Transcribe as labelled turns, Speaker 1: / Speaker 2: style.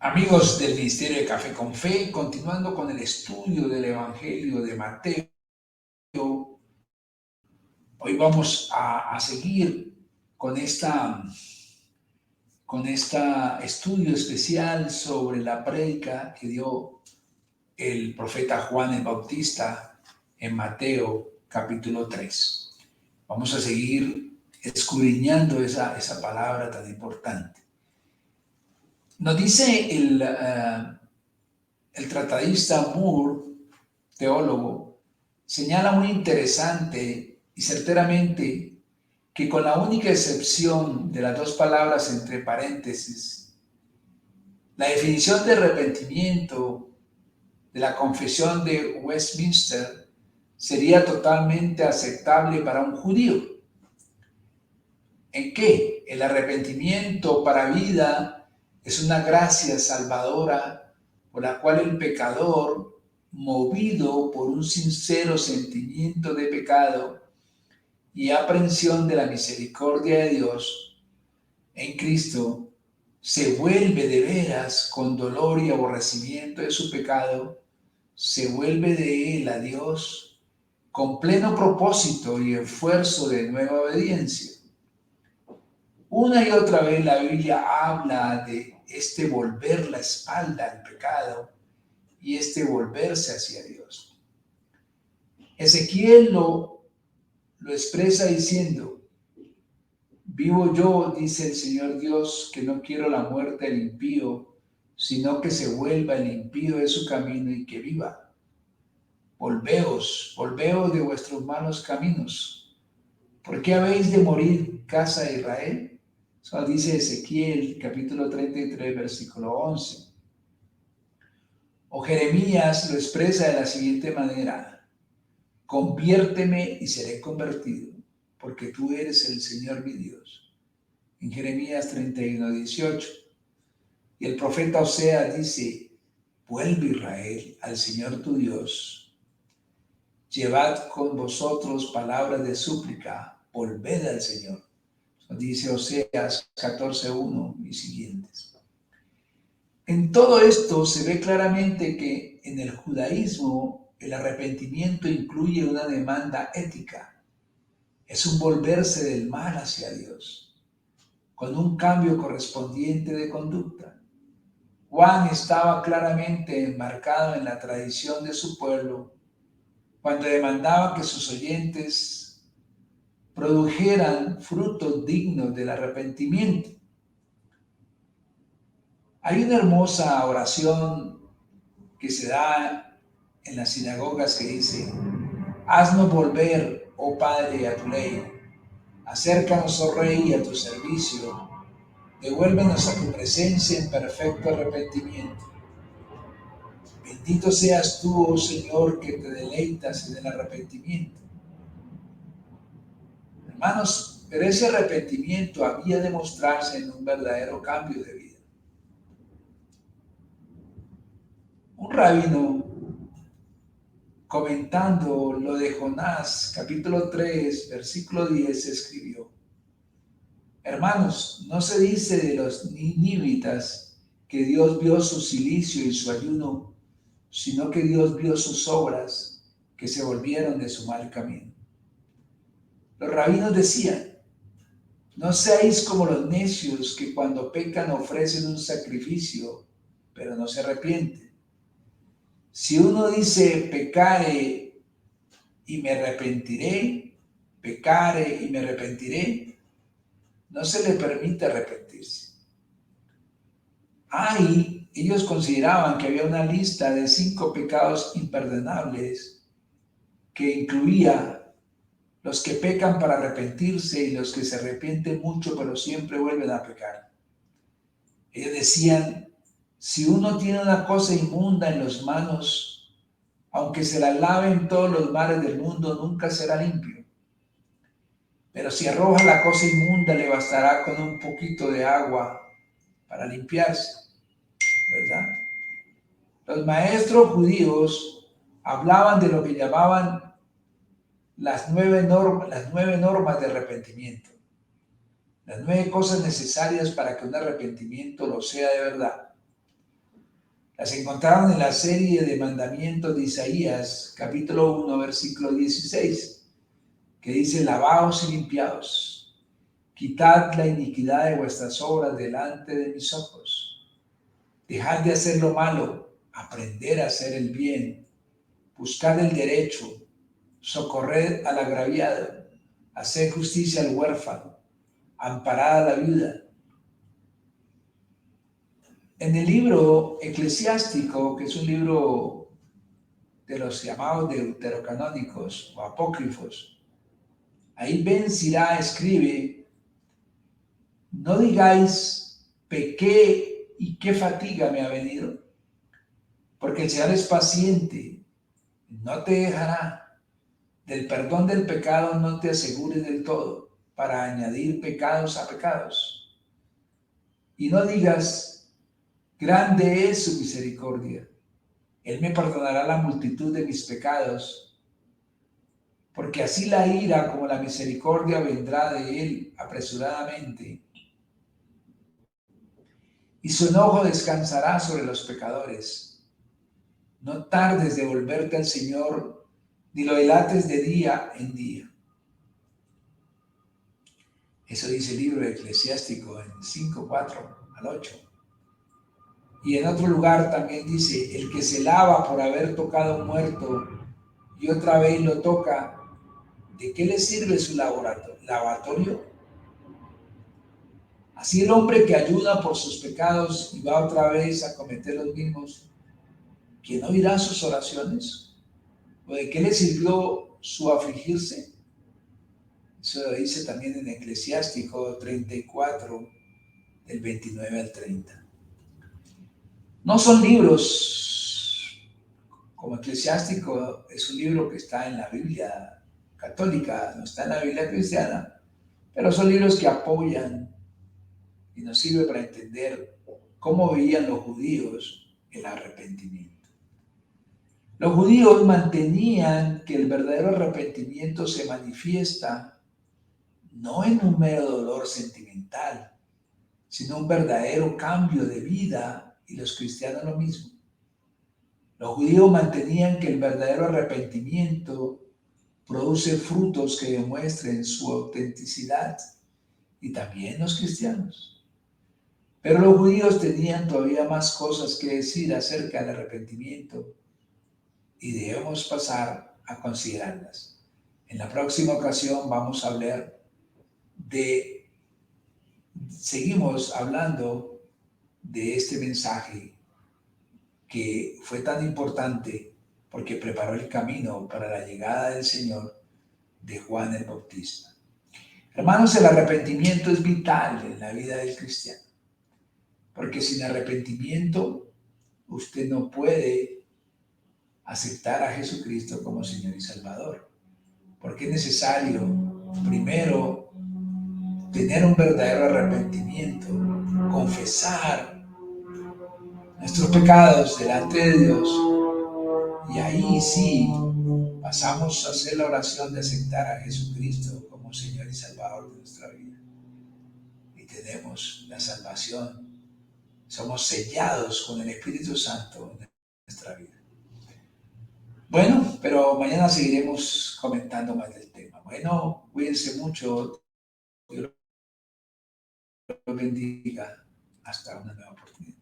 Speaker 1: Amigos del Ministerio de Café con Fe, continuando con el estudio del Evangelio de Mateo, hoy vamos a seguir con este estudio especial sobre la prédica que dio el profeta Juan el Bautista en Mateo capítulo 3. Vamos a seguir escudriñando esa palabra tan importante. Nos dice el tratadista Moore, teólogo, señala muy interesante y certeramente que con la única excepción de las dos palabras entre paréntesis, la definición de arrepentimiento de la Confesión de Westminster sería totalmente aceptable para un judío. ¿En qué? El arrepentimiento para vida es una gracia salvadora por la cual el pecador, movido por un sincero sentimiento de pecado y aprehensión de la misericordia de Dios en Cristo, se vuelve de veras con dolor y aborrecimiento de su pecado, se vuelve de él a Dios con pleno propósito y esfuerzo de nueva obediencia. Una y otra vez la Biblia habla de este volver la espalda al pecado y este volverse hacia Dios. Ezequiel lo expresa diciendo: vivo yo, dice el Señor Dios, que no quiero la muerte del impío, sino que se vuelva el impío de su camino y que viva. Volveos de vuestros malos caminos. ¿Por qué habéis de morir, casa de Israel? Eso dice Ezequiel, capítulo 33, versículo 11. O Jeremías lo expresa de la siguiente manera: conviérteme y seré convertido, porque tú eres el Señor mi Dios. En Jeremías 31, 18. Y el profeta Oseas dice: vuelve Israel al Señor tu Dios. Llevad con vosotros palabras de súplica, volved al Señor. Eso dice Oseas 14:1 y siguientes. En todo esto se ve claramente que en el judaísmo el arrepentimiento incluye una demanda ética. Es un volverse del mal hacia Dios, con un cambio correspondiente de conducta. Juan estaba claramente enmarcado en la tradición de su pueblo cuando demandaba que sus oyentes produjeran frutos dignos del arrepentimiento. Hay una hermosa oración que se da en las sinagogas que dice: haznos volver, oh Padre, a tu ley, acércanos, oh Rey, a tu servicio, devuélvenos a tu presencia en perfecto arrepentimiento. Bendito seas tú, oh Señor, que te deleitas en el arrepentimiento. Hermanos, pero ese arrepentimiento había de mostrarse en un verdadero cambio de vida. Un rabino, comentando lo de Jonás, capítulo 3, versículo 10, escribió: hermanos, no se dice de los ninivitas que Dios vio su cilicio y su ayuno, sino que Dios vio sus obras, que se volvieron de su mal camino. Los rabinos decían: no seáis como los necios que cuando pecan ofrecen un sacrificio, pero no se arrepienten. Si uno dice pecare y me arrepentiré, pecare y me arrepentiré, no se le permite arrepentirse. Ellos consideraban que había una lista de 5 pecados imperdonables que incluía los que pecan para arrepentirse y los que se arrepienten mucho pero siempre vuelven a pecar. Ellos decían: si uno tiene una cosa inmunda en las manos, aunque se la lave en todos los mares del mundo, nunca será limpio. Pero si arroja la cosa inmunda, le bastará con un poquito de agua para limpiarse, ¿verdad? Los maestros judíos hablaban de lo que llamaban las 9 normas de arrepentimiento. Las 9 cosas necesarias para que un arrepentimiento lo sea de verdad. Las encontraron en la serie de mandamientos de Isaías, capítulo 1, versículo 16, que dice: lavaos y limpiaos, quitad la iniquidad de vuestras obras delante de mis ojos. Dejad de hacer lo malo, aprender a hacer el bien, buscad el derecho, socorred al agraviado, haced justicia al huérfano, amparad a la viuda. En el libro eclesiástico, que es un libro de los llamados deuterocanónicos o apócrifos, ahí Ben Sirá escribe: no digáis, pequé y qué fatiga me ha venido, porque el Señor es paciente, no te dejará. Del perdón del pecado no te asegures del todo, para añadir pecados a pecados. Y no digas, grande es su misericordia, Él me perdonará la multitud de mis pecados, porque así la ira como la misericordia vendrá de Él apresuradamente, y su enojo descansará sobre los pecadores. No tardes de volverte al Señor, ni lo dilates de día en día. Eso dice el libro eclesiástico en 5:4-8. Y en otro lugar también dice: el que se lava por haber tocado a un muerto y otra vez lo toca, ¿de qué le sirve su lavatorio? Así el hombre que ayuda por sus pecados y va otra vez a cometer los mismos, ¿quién oirá sus oraciones? ¿O de qué le sirvió su afligirse? Eso lo dice también en Eclesiástico 34, del 29 al 30. No son libros como Eclesiástico, es un libro que está en la Biblia católica, no está en la Biblia cristiana, pero son libros que apoyan y nos sirve para entender cómo veían los judíos el arrepentimiento. Los judíos mantenían que el verdadero arrepentimiento se manifiesta no en un mero dolor sentimental, sino un verdadero cambio de vida, y los cristianos lo mismo. Los judíos mantenían que el verdadero arrepentimiento produce frutos que demuestren su autenticidad, y también los cristianos. Pero los judíos tenían todavía más cosas que decir acerca del arrepentimiento, y debemos pasar a considerarlas. En la próxima ocasión vamos a hablar seguimos hablando de este mensaje que fue tan importante porque preparó el camino para la llegada del Señor, de Juan el Bautista. Hermanos, el arrepentimiento es vital en la vida del cristiano, porque sin arrepentimiento usted no puede aceptar a Jesucristo como Señor y Salvador, porque es necesario primero tener un verdadero arrepentimiento, confesar nuestros pecados delante de Dios, y ahí sí pasamos a hacer la oración de aceptar a Jesucristo como Señor y Salvador de nuestra vida, y tenemos la salvación, somos sellados con el Espíritu Santo en nuestra vida. Bueno, pero mañana seguiremos comentando más del tema. Bueno, cuídense mucho, Dios los bendiga, hasta una nueva oportunidad.